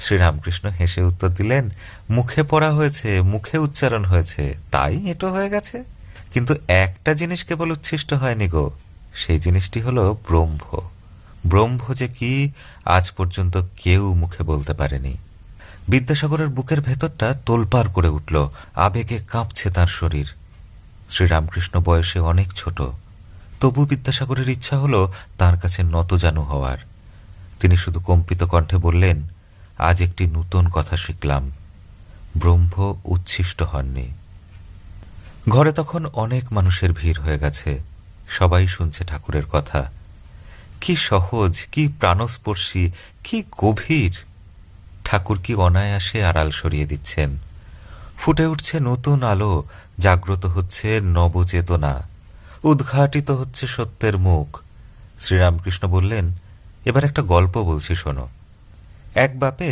শ্রীরামকৃষ্ণ হেসে উত্তর দিলেন, মুখে পড়া হয়েছে, মুখে উচ্চারণ হয়েছে, তাই এঁটো হয়ে গেছে। কিন্তু একটা জিনিস কেবল উচ্ছিষ্ট হয়নি গো, সেই জিনিসটি হলো ব্রহ্ম। ব্রহ্ম যে কি আজ পর্যন্ত কেউ মুখে বলতে পারেনি। বিদ্যাসাগরের বুকের ভেতরটা তোলপাড় করে উঠল, আবেগে কাঁপছে তার শরীর। শ্রীরামকৃষ্ণ বয়সে অনেক ছোট, তবু বিদ্যাসাগরের ইচ্ছা হলো তার কাছে নতজানু হওয়ার। তিনি শুধু কম্পিত কণ্ঠে বললেন, আজ একটি নূতন কথা শিখলাম, ব্রহ্ম উচ্ছিষ্ট হননি। ঘরে তখন অনেক মানুষের ভিড় হয়ে গেছে, সবাই শুনছে ঠাকুরের কথা। কি সহজ, কি প্রাণস্পর্শী, কি গভীর! ঠাকুর কি অনায়াসে আড়াল সরিয়ে দিচ্ছেন। ফুটে উঠছে নতুন আলো, জাগ্রত হচ্ছে নবচেতনা, উদ্ঘাটিত হচ্ছে সত্যের মুখ। শ্রীরামকৃষ্ণ বললেন, এবার একটা গল্প বলছি শোনো। এক বাপে